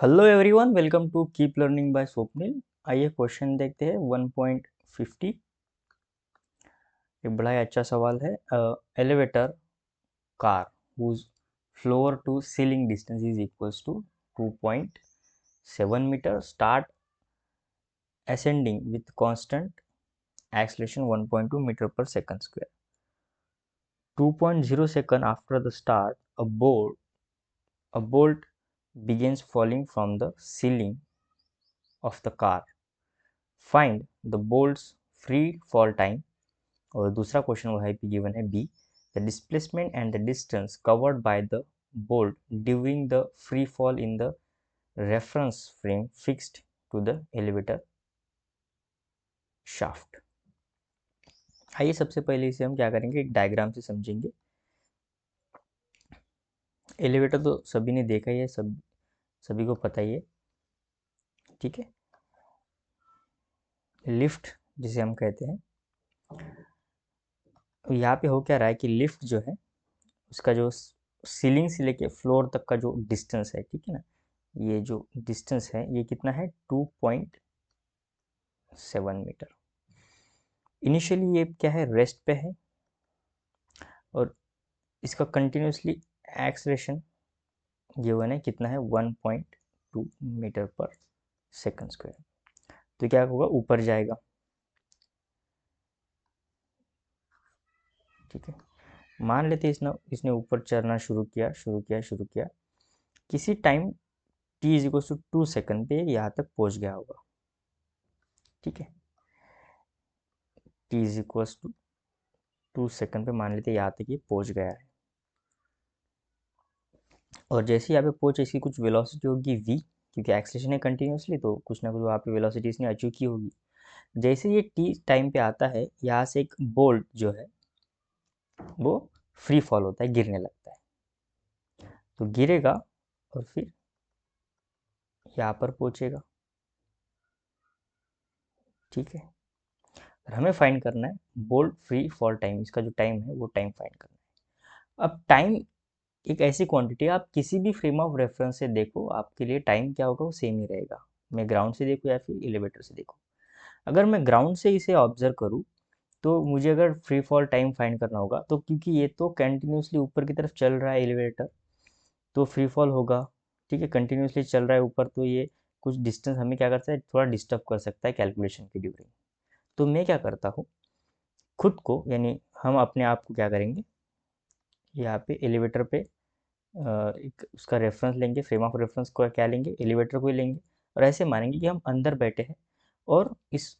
Hello everyone, welcome to keep learning by Swapnil. आइए question देखते हैं 1.50। ये बड़ा ही अच्छा सवाल है। Elevator car whose floor to ceiling distance is equals to 2.7 meter start ascending with constant acceleration 1.2 meter per second square. 2.0 second after the start, a bolt begins falling from the ceiling of the car. Find the bolt's free fall time। और दूसरा question वो है given है B, the displacement and the distance covered by the bolt during the free fall in the reference frame fixed to the elevator shaft. आइए सबसे पहले इसे हम क्या करेंगे, एक डायग्राम से समझेंगे। एलिवेटर तो सभी ने देखा ही है, सभी को पता ही है, ठीक है। लिफ्ट जिसे हम कहते हैं, यहाँ पे हो क्या रहा है कि लिफ्ट जो है उसका जो सीलिंग से लेके फ्लोर तक का जो डिस्टेंस है, ठीक है ना, ये जो डिस्टेंस है ये कितना है 2.7 मीटर। इनिशियली ये क्या है, रेस्ट पे है और इसका कंटिन्यूसली एक्सलेशन गिवन है कितना है 1.2 मीटर पर सेकंड स्क्वायर। तो क्या होगा, ऊपर जाएगा, ठीक है। मान लेते इसने ऊपर चढ़ना शुरू किया। किसी time t is equal to 2 second पे यहाँ तक पहुँच गया होगा, ठीक है। t is equal to 2 second पे मान लेते यहाँ तक ये पहुँच गया है, और जैसे यहाँ पे पहुँचे इसकी कुछ वेलोसिटी होगी v, क्योंकि एक्सलेशन है कंटिन्यूसली, तो कुछ ना कुछ वहाँ पे वेलोसिटी इसने अचीव की होगी। जैसे ये t टाइम पे आता है, यहाँ से एक बोल्ट जो है वो फ्री फॉल होता है, गिरने लगता है। तो गिरेगा और फिर यहाँ पर पहुँचेगा, ठीक है। और हमें फाइंड करना है बोल्ट फ्री फॉल टाइम, इसका जो टाइम है वो टाइम फाइंड करना है। अब टाइम एक ऐसी क्वांटिटी है, आप किसी भी फ्रेम ऑफ रेफरेंस से देखो, आपके लिए टाइम क्या होगा वो सेम ही रहेगा। मैं ग्राउंड से देखूँ या फिर एलिवेटर से देखूँ। अगर मैं ग्राउंड से इसे ऑब्जर्व करूँ तो मुझे अगर फ्री फॉल टाइम फाइंड करना होगा, तो क्योंकि ये तो कंटिन्यूसली ऊपर की तरफ चल रहा है एलिवेटर, तो फ्री फॉल होगा, ठीक है। कंटिन्यूसली चल रहा है ऊपर, तो ये कुछ डिस्टेंस हमें क्या करता है, थोड़ा डिस्टर्ब कर सकता है कैलकुलेशन के ड्यूरिंग। तो मैं क्या करता हूँ, खुद को यानी हम अपने आप को क्या करेंगे, यहाँ पे एलिवेटर पे एक उसका रेफरेंस लेंगे, फ्रेम ऑफ रेफरेंस को क्या लेंगे, एलिवेटर को ही लेंगे, और ऐसे मानेंगे कि हम अंदर बैठे हैं और इस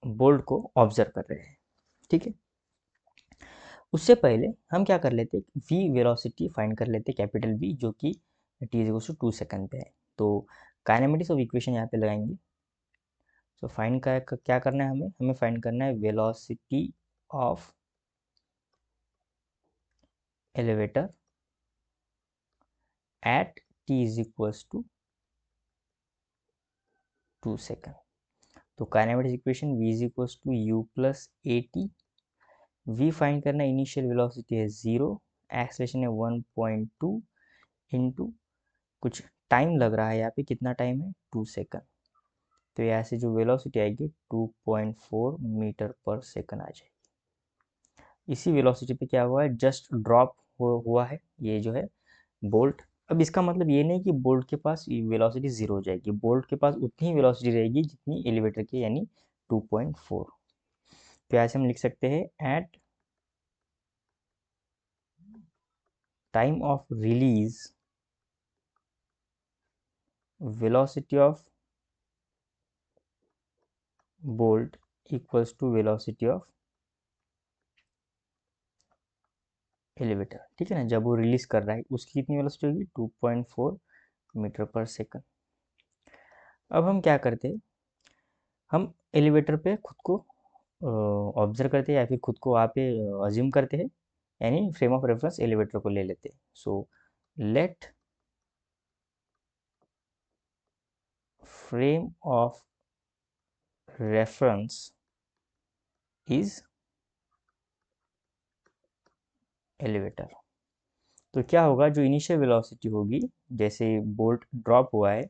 बोल्ट को ऑब्जर्व कर रहे हैं, ठीक है। उससे पहले हम क्या कर लेते, v वेलोसिटी फाइंड कर लेते, कैपिटल V, जो कि t इज टू 2 सेकंड पे है। तो काइनेमेटिक्स ऑफ इक्वेशन यहाँ पे लगाएंगे। तो फाइंड क्या करना है, हमें फाइंड करना है velocity of elevator at t is equals to 2 second. तो kinematics equation v is equals to u plus a t. v find करना है, इनिशियल वेलोसिटी है 0, एक्सलेशन है 1.2 इंटू कुछ टाइम लग रहा है, यहाँ पे कितना टाइम है 2 सेकंड। तो यहाँ से जो वेलोसिटी आएगी 2.4 मीटर पर सेकंड आ जाएगी। इसी वेलोसिटी पे क्या हुआ है, जस्ट ड्रॉप हुआ है ये जो है बोल्ट। अब इसका मतलब ये नहीं कि बोल्ट के पास वेलोसिटी जीरो हो जाएगी, बोल्ट के पास उतनी ही वेलोसिटी रहेगी जितनी एलिवेटर की, यानी 2.4। तो ऐसे हम लिख सकते हैं, at time of release velocity of bolt equals to velocity of elevator, ठीक है ना। जब वो रिलीज कर रहा है उसकी कितनी वेलोसिटी होगी, 2.4 मीटर पर सेकंड। अब हम क्या करते हैं, हम एलिवेटर पे खुद को ऑब्जर्व करते हैं या फिर खुद को वहाँ पे अज्यूम करते हैं, यानी फ्रेम ऑफ रेफरेंस एलिवेटर को ले लेते हैं। So let frame of reference is elevator. तो क्या होगा, जो इनिशियल वेलोसिटी होगी, जैसे बोल्ट ड्रॉप हुआ है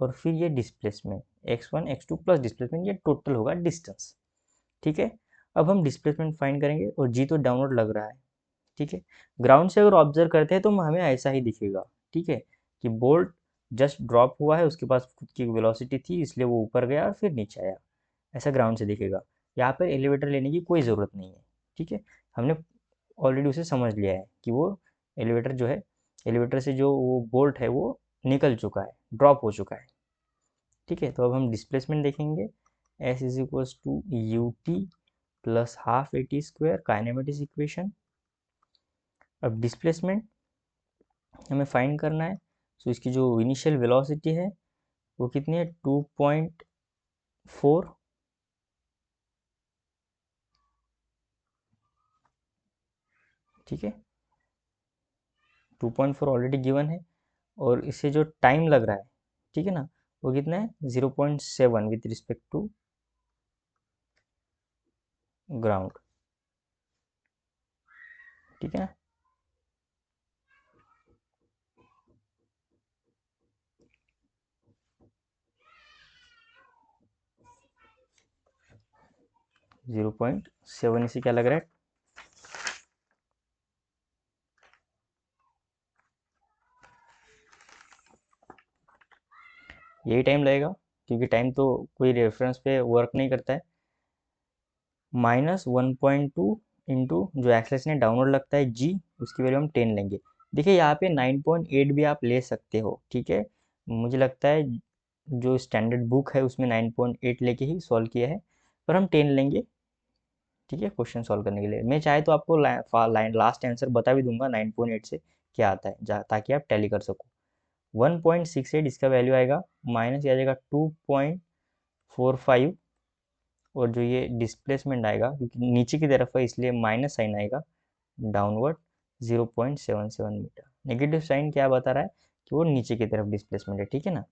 और फिर ये displacement x1 x2 plus displacement, ये टोटल होगा डिस्टेंस। ठीक है, अब हम डिस्प्लेसमेंट फाइंड करेंगे और जी तो डाउनवर्ड लग रहा है। ठीक है, ग्राउंड से अगर ऑब्जर्व करते हैं तो हमें ऐसा ही दिखेगा। ठीक है, कि बोल्ट जस्ट ड्रॉप हुआ है, उसके पास खुद की वेलोसिटी थी इसलिए वो ऊपर गया और फिर नीचे आया, ऐसा ग्राउंड से दिखेगा। यहाँ पर एलिवेटर लेने की कोई ज़रूरत नहीं है। ठीक है, हमने ऑलरेडी उसे समझ लिया है कि वो एलिवेटर जो है, एलिवेटर से जो वो बोल्ट है वो निकल चुका है, ड्रॉप हो चुका है। ठीक है, तो अब हम डिस्प्लेसमेंट देखेंगे, S is equals to U T plus half A T square, kinematics equation. अब डिस्प्लेसमेंट हमें फाइंड करना है, तो इसकी जो इनिशियल वेलोसिटी है वो कितनी है, 2.4। ठीक है, 2.4 ऑलरेडी गिवन है, और इससे जो टाइम लग रहा है, ठीक है ना, वो कितना है, 0.7 विथ रिस्पेक्ट टू ग्राउंड। ठीक है, 0.7 इसे क्या लग रहा है, यही टाइम लगेगा, क्योंकि टाइम तो कोई रेफरेंस पे वर्क नहीं करता है। -1.2 इंटू जो एक्सेलेरेशन है डाउनवर्ड लगता है जी, उसकी वैल्यू हम 10 लेंगे। देखिए यहाँ पे 9.8 भी आप ले सकते हो। ठीक है, मुझे लगता है जो स्टैंडर्ड बुक है उसमें 9.8 लेके ही सॉल्व किया है, पर हम 10 लेंगे। ठीक है, क्वेश्चन सॉल्व करने के लिए मैं चाहे तो आपको लाइन लास्ट आंसर बता भी दूंगा 9.8 से क्या आता है, ताकि आप टैली कर सको। 1.68 इसका वैल्यू आएगा, माइनस ये आ जाएगा 2.45, और जो ये डिस्प्लेसमेंट आएगा क्योंकि नीचे की तरफ है इसलिए माइनस साइन आएगा, डाउनवर्ड 0.77 मीटर। नेगेटिव साइन क्या बता रहा है कि वो नीचे की तरफ डिस्प्लेसमेंट है। ठीक है ना,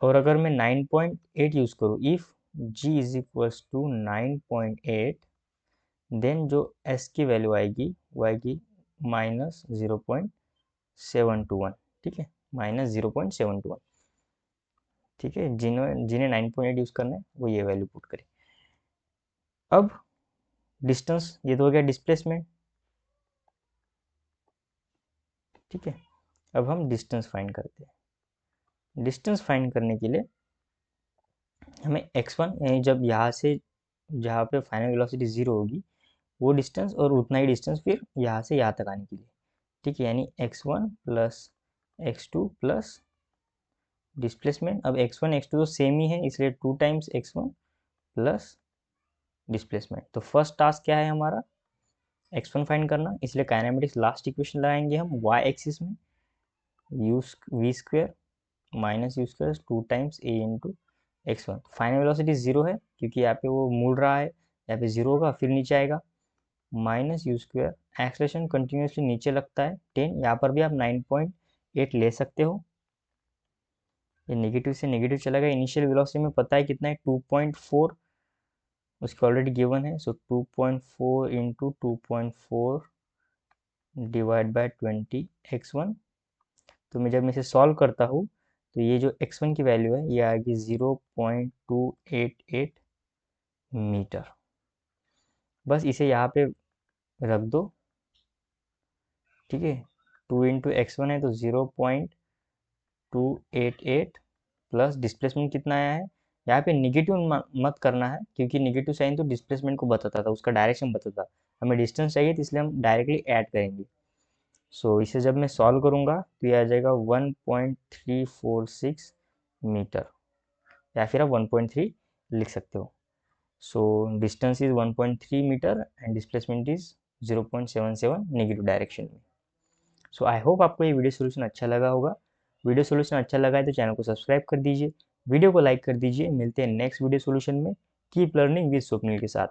और अगर मैं 9.8 यूज़ करूँ, if G is equals to 9.8, then जो एस की वैल्यू आएगी वो आएगी -0.721। ठीक है, -0.721। ठीक है, जिन्हें जिन्हें 9.8 यूज़ करना है वो ये वैल्यू पुट करें। अब डिस्टेंस, ये तो हो गया डिस्प्लेसमेंट। ठीक है, अब हम डिस्टेंस फाइंड करते हैं। डिस्टेंस फाइंड करने के लिए हमें x1 यानी जब यहाँ से जहाँ पे फाइनल वेलोसिटी 0 होगी वो डिस्टेंस, और उतना ही डिस्टेंस फिर यहाँ से यहाँ तक आने के लिए। ठीक है, यानी x1 plus x2 plus displacement. अब x1 x2 तो सेम ही है इसलिए 2 टाइम्स x1 प्लस डिस्प्लेसमेंट। तो फर्स्ट टास्क क्या है हमारा, x1 फाइंड करना, इसलिए काइनेमेटिक्स लास्ट इक्वेशन लगाएंगे हम y एक्सिस में, u v square minus you square 2 times a into x1। Final velocity 0 है क्योंकि यहाँ पे वो मुड़ रहा है, यहाँ पे 0 होगा फिर नीचे आएगा, minus you square. Acceleration continuously नीचे लगता है 10, यहाँ पर भी आप 9.8 ले सकते हो। ये नेगेटिव से नेगेटिव चला गया। इनिशियल वेलोसिटी में पता है कितना है, 2.4, उसकी ऑलरेडी गिवन है, सो 2.4 इंटू 2.4 डिवाइड बाय 20 x1। तो मैं जब मैं इसे सॉल्व करता हूँ तो ये जो x1 की वैल्यू है ये आएगी 0.288 मीटर। बस इसे यहाँ पे रख दो। ठीक है, 2 इंटू x1 है तो 0.288 प्लस डिस्प्लेसमेंट कितना आया है, यहाँ पे निगेटिव मत करना है क्योंकि निगेटिव साइन तो डिस्प्लेसमेंट को बताता था, उसका डायरेक्शन बताता था। हमें डिस्टेंस चाहिए तो इसलिए हम डायरेक्टली ऐड करेंगे। सो इसे जब मैं सॉल्व करूँगा तो ये आ जाएगा 1.346 मीटर, या फिर आप 1.3 लिख सकते हो। So distance is 1.3 metre and displacement is 0.77 negative direction में। सो आई होप आपको ये वीडियो सोल्यूशन अच्छा लगा होगा। वीडियो सोल्यूशन अच्छा लगा है तो चैनल को सब्सक्राइब कर दीजिए, वीडियो को लाइक कर दीजिए। मिलते हैं नेक्स्ट वीडियो सोल्यूशन में। कीप लर्निंग विद स्वप्निल के साथ।